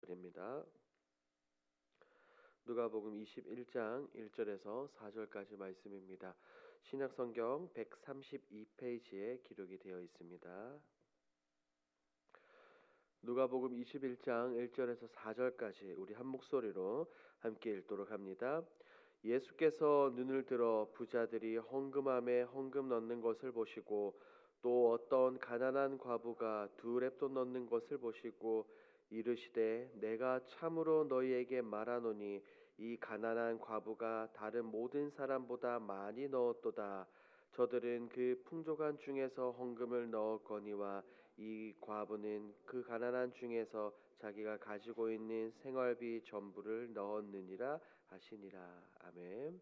드립니다. 누가복음 21장 1절에서 4절까지 말씀입니다. 신약성경 132페이지에 기록이 되어 있습니다. 누가복음 21장 1절에서 4절까지 우리 한 목소리로 함께 읽도록 합니다. 예수께서 눈을 들어 부자들이 헌금함에 헌금 넣는 것을 보시고 또 어떤 가난한 과부가 2렙돈 넣는 것을 보시고 이르시되 내가 참으로 너희에게 말하노니 이 가난한 과부가 다른 모든 사람보다 많이 넣었도다. 저들은 그 풍족한 중에서 헌금을 넣었거니와 이 과부는 그 가난한 중에서 자기가 가지고 있는 생활비 전부를 넣었느니라 하시니라. 아멘.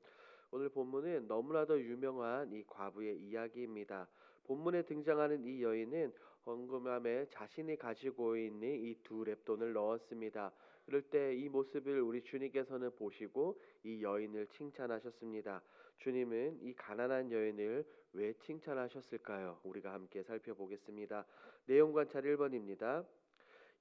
오늘 본문은 너무나도 유명한 이 과부의 이야기입니다. 본문에 등장하는 이 여인은 헌금함에 자신이 가지고 있는 이 2렙돈을 넣었습니다. 그럴 때 이 모습을 우리 주님께서는 보시고 이 여인을 칭찬하셨습니다. 주님은 이 가난한 여인을 왜 칭찬하셨을까요? 우리가 함께 살펴보겠습니다. 내용 관찰 1번입니다.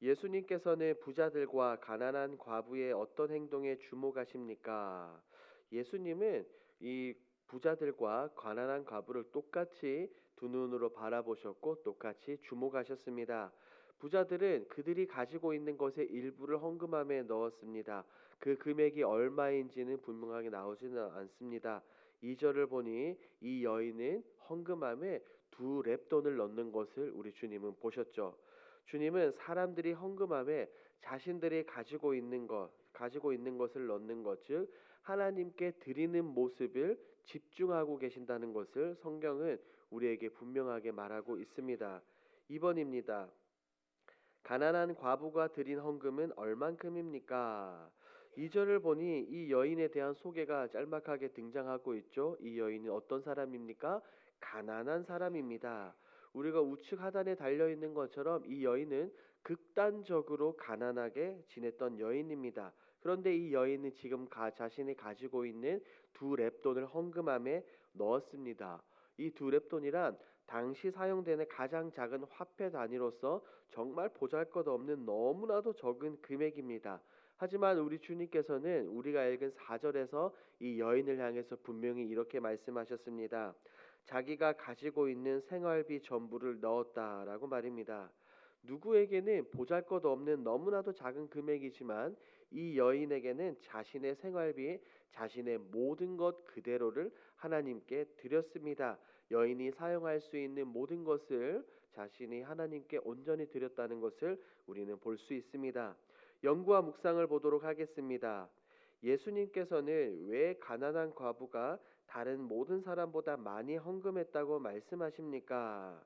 예수님께서는 부자들과 가난한 과부의 어떤 행동에 주목하십니까? 예수님은 이 부자들과 가난한 과부를 똑같이 두 눈으로 바라보셨고 똑같이 주목하셨습니다. 부자들은 그들이 가지고 있는 것의 일부를 헌금함에 넣었습니다. 그 금액이 얼마인지는 분명하게 나오지는 않습니다. 2절을 보니 이 여인은 헌금함에 2렙돈을 넣는 것을 우리 주님은 보셨죠. 주님은 사람들이 헌금함에 자신들이 가지고 있는 것을 넣는 것, 즉 하나님께 드리는 모습을 집중하고 계신다는 것을 성경은 우리에게 분명하게 말하고 있습니다. 2번입니다. 가난한 과부가 드린 헌금은 얼만큼입니까? 2절을 보니 이 여인에 대한 소개가 짤막하게 등장하고 있죠. 이 여인은 어떤 사람입니까? 가난한 사람입니다. 우리가 우측 하단에 달려있는 것처럼 이 여인은 극단적으로 가난하게 지냈던 여인입니다. 그런데 이 여인은 지금 자신이 가지고 있는 2렙돈을 헌금함에 넣었습니다. 이 2렙돈이란 당시 사용되는 가장 작은 화폐 단위로서 정말 보잘것없는 너무나도 적은 금액입니다. 하지만 우리 주님께서는 우리가 읽은 4절에서 이 여인을 향해서 분명히 이렇게 말씀하셨습니다. 자기가 가지고 있는 생활비 전부를 넣었다라고 말입니다. 누구에게는 보잘것없는 너무나도 작은 금액이지만 이 여인에게는 자신의 생활비, 자신의 모든 것 그대로를 하나님께 드렸습니다. 여인이 사용할 수 있는 모든 것을 자신이 하나님께 온전히 드렸다는 것을 우리는 볼 수 있습니다. 연구와 묵상을 보도록 하겠습니다. 예수님께서는 왜 가난한 과부가 다른 모든 사람보다 많이 헌금했다고 말씀하십니까?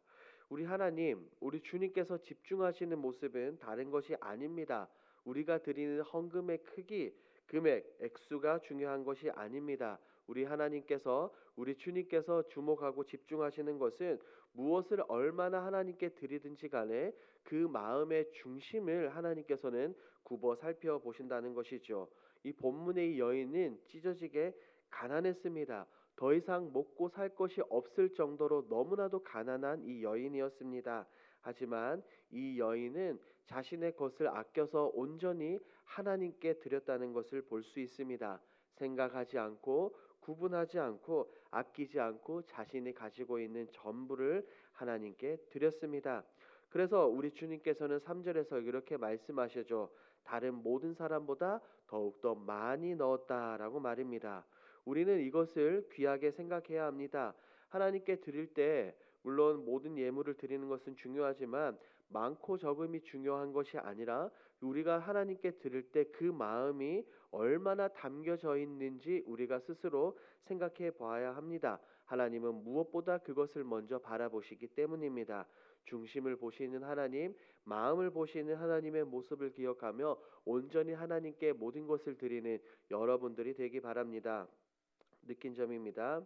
우리 하나님, 우리 주님께서 집중하시는 모습은 다른 것이 아닙니다. 우리가 드리는 헌금의 크기, 금액, 액수가 중요한 것이 아닙니다. 우리 하나님께서, 우리 주님께서 주목하고 집중하시는 것은 무엇을 얼마나 하나님께 드리든지 간에 그 마음의 중심을 하나님께서는 굽어 살펴보신다는 것이죠. 이 본문의 이 여인은 찢어지게 가난했습니다. 더 이상 먹고 살 것이 없을 정도로 너무나도 가난한 이 여인이었습니다. 하지만 이 여인은 자신의 것을 아껴서 온전히 하나님께 드렸다는 것을 볼 수 있습니다. 생각하지 않고 구분하지 않고 아끼지 않고 자신이 가지고 있는 전부를 하나님께 드렸습니다. 그래서 우리 주님께서는 3절에서 이렇게 말씀하시죠. 다른 모든 사람보다 더욱더 많이 넣었다라고 말입니다. 우리는 이것을 귀하게 생각해야 합니다. 하나님께 드릴 때 물론 모든 예물을 드리는 것은 중요하지만 많고 적음이 중요한 것이 아니라 우리가 하나님께 드릴 때 그 마음이 얼마나 담겨져 있는지 우리가 스스로 생각해 봐야 합니다. 하나님은 무엇보다 그것을 먼저 바라보시기 때문입니다. 중심을 보시는 하나님, 마음을 보시는 하나님의 모습을 기억하며 온전히 하나님께 모든 것을 드리는 여러분들이 되기 바랍니다. 느낀 점입니다.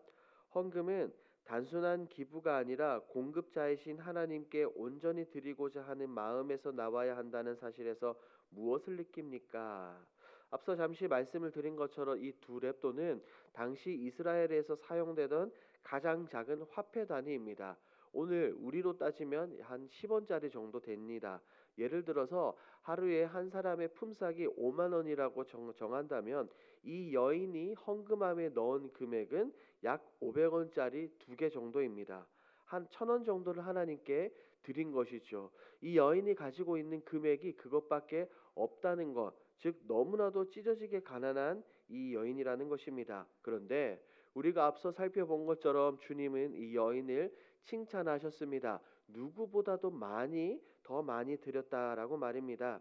헌금은 단순한 기부가 아니라 공급자이신 하나님께 온전히 드리고자 하는 마음에서 나와야 한다는 사실에서 무엇을 느낍니까? 앞서 잠시 말씀을 드린 것처럼 이 2렙돈은 당시 이스라엘에서 사용되던 가장 작은 화폐 단위입니다. 오늘 우리로 따지면 한 10원짜리 정도 됩니다. 예를 들어서 하루에 한 사람의 품삯이 5만 원이라고 정한다면 이 여인이 헌금함에 넣은 금액은 약 500원짜리 2개 정도입니다. 한 1,000원 정도를 하나님께 드린 것이죠. 이 여인이 가지고 있는 금액이 그것밖에 없다는 것, 즉 너무나도 찢어지게 가난한 이 여인이라는 것입니다. 그런데 우리가 앞서 살펴본 것처럼 주님은 이 여인을 칭찬하셨습니다. 누구보다도 더 많이 드렸다라고 말입니다.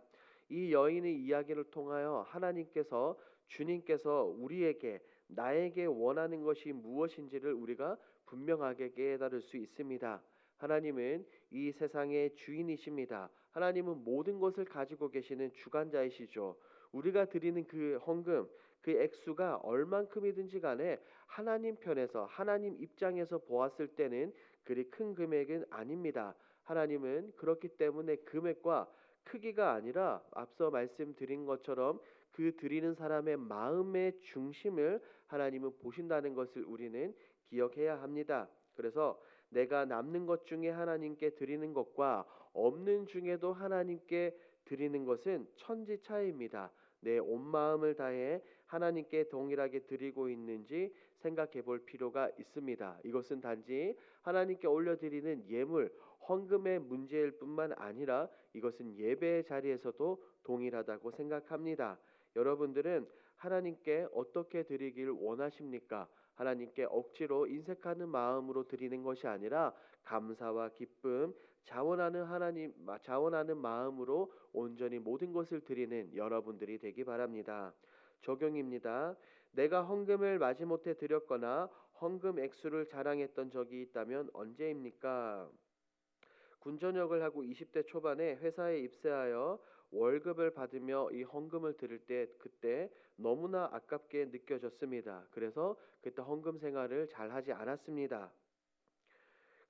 이 여인의 이야기를 통하여 주님께서 우리에게 나에게 원하는 것이 무엇인지를 우리가 분명하게 깨달을 수 있습니다. 하나님은 이 세상의 주인이십니다. 하나님은 모든 것을 가지고 계시는 주관자이시죠. 우리가 드리는 그 헌금, 그 액수가 얼만큼이든지 간에 하나님 편에서 하나님 입장에서 보았을 때는 그리 큰 금액은 아닙니다. 하나님은 그렇기 때문에 금액과 크기가 아니라 앞서 말씀드린 것처럼 그 드리는 사람의 마음의 중심을 하나님은 보신다는 것을 우리는 기억해야 합니다. 그래서 내가 남는 것 중에 하나님께 드리는 것과 없는 중에도 하나님께 드리는 것은 천지 차이입니다. 내 온 마음을 다해 하나님께 동일하게 드리고 있는지 생각해 볼 필요가 있습니다. 이것은 단지 하나님께 올려드리는 예물, 헌금의 문제일 뿐만 아니라 이것은 예배의 자리에서도 동일하다고 생각합니다. 여러분들은 하나님께 어떻게 드리길 원하십니까? 하나님께 억지로 인색하는 마음으로 드리는 것이 아니라 감사와 기쁨, 자원하는 마음으로 온전히 모든 것을 드리는 여러분들이 되기 바랍니다. 적용입니다. 내가 헌금을 마지못해 드렸거나 헌금 액수를 자랑했던 적이 있다면 언제입니까? 군 전역을 하고 20대 초반에 회사에 입사하여 월급을 받으며 이 헌금을 드릴 때 그때 너무나 아깝게 느껴졌습니다. 그래서 그때 헌금 생활을 잘 하지 않았습니다.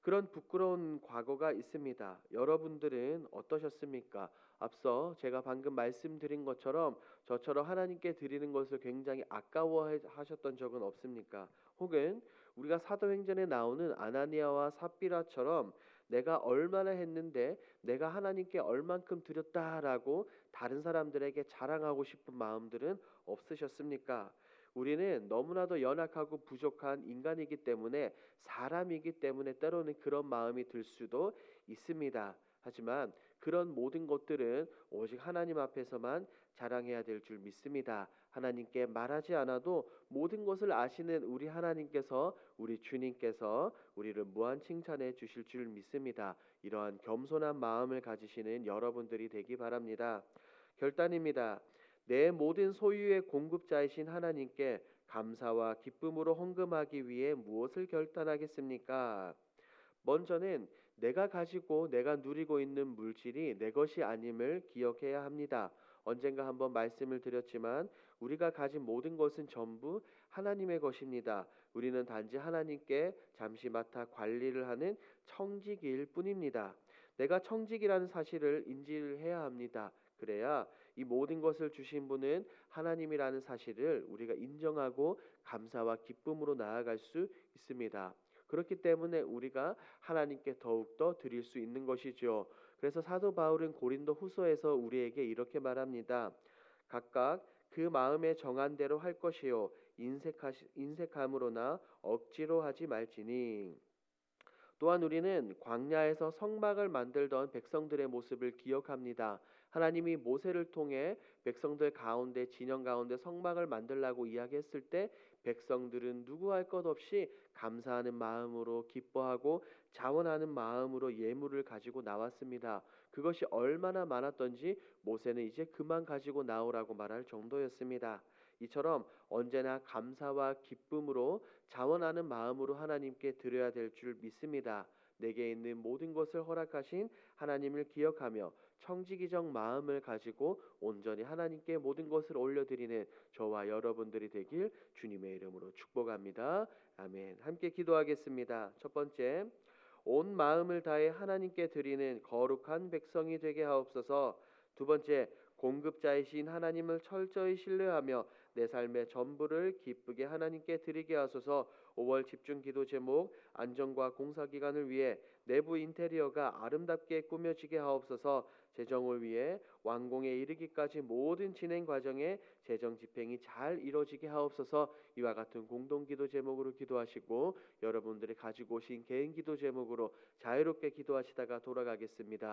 그런 부끄러운 과거가 있습니다. 여러분들은 어떠셨습니까? 앞서 제가 방금 말씀드린 것처럼 저처럼 하나님께 드리는 것을 굉장히 아까워하셨던 적은 없습니까? 혹은 우리가 사도행전에 나오는 아나니아와 삽비라처럼 내가 얼마나 했는데 내가 하나님께 얼만큼 드렸다라고 다른 사람들에게 자랑하고 싶은 마음들은 없으셨습니까? 우리는 너무나도 연약하고 부족한 인간이기 때문에 사람이기 때문에 때로는 그런 마음이 들 수도 있습니다. 하지만 그런 모든 것들은 오직 하나님 앞에서만 자랑해야 될 줄 믿습니다. 하나님께 말하지 않아도 모든 것을 아시는 우리 하나님께서, 우리 주님께서 우리를 무한 칭찬해 주실 줄 믿습니다. 이러한 겸손한 마음을 가지시는 여러분들이 되기 바랍니다. 결단입니다. 내 모든 소유의 공급자이신 하나님께 감사와 기쁨으로 헌금하기 위해 무엇을 결단하겠습니까? 먼저는 내가 누리고 있는 물질이 내 것이 아님을 기억해야 합니다. 언젠가 한번 말씀을 드렸지만 우리가 가진 모든 것은 전부 하나님의 것입니다. 우리는 단지 하나님께 잠시 맡아 관리를 하는 청직일 뿐입니다. 내가 청직이라는 사실을 인지를 해야 합니다. 그래야 이 모든 것을 주신 분은 하나님이라는 사실을 우리가 인정하고 감사와 기쁨으로 나아갈 수 있습니다. 그렇기 때문에 우리가 하나님께 더욱더 드릴 수 있는 것이죠. 그래서 사도 바울은 고린도 후서에서 우리에게 이렇게 말합니다. 각각 그 마음에 정한 대로 할 것이요 인색함으로나 억지로 하지 말지니. 또한 우리는 광야에서 성막을 만들던 백성들의 모습을 기억합니다. 하나님이 모세를 통해 백성들 가운데 진영 가운데 성막을 만들라고 이야기했을 때 백성들은 누구할 것 없이 감사하는 마음으로 기뻐하고 자원하는 마음으로 예물을 가지고 나왔습니다. 그것이 얼마나 많았던지 모세는 이제 그만 가지고 나오라고 말할 정도였습니다. 이처럼 언제나 감사와 기쁨으로 자원하는 마음으로 하나님께 드려야 될 줄 믿습니다. 내게 있는 모든 것을 허락하신 하나님을 기억하며 청지기적 마음을 가지고 온전히 하나님께 모든 것을 올려드리는 저와 여러분들이 되길 주님의 이름으로 축복합니다. 아멘. 함께 기도하겠습니다. 첫 번째, 온 마음을 다해 하나님께 드리는 거룩한 백성이 되게 하옵소서. 두 번째, 공급자이신 하나님을 철저히 신뢰하며 내 삶의 전부를 기쁘게 하나님께 드리게 하소서. 5월 집중 기도 제목 안정과 공사 기간을 위해 내부 인테리어가 아름답게 꾸며지게 하옵소서. 재정을 위해 완공에 이르기까지 모든 진행 과정에 재정 집행이 잘 이루어지게 하옵소서. 이와 같은 공동 기도 제목으로 기도하시고 여러분들이 가지고 오신 개인 기도 제목으로 자유롭게 기도하시다가 돌아가겠습니다.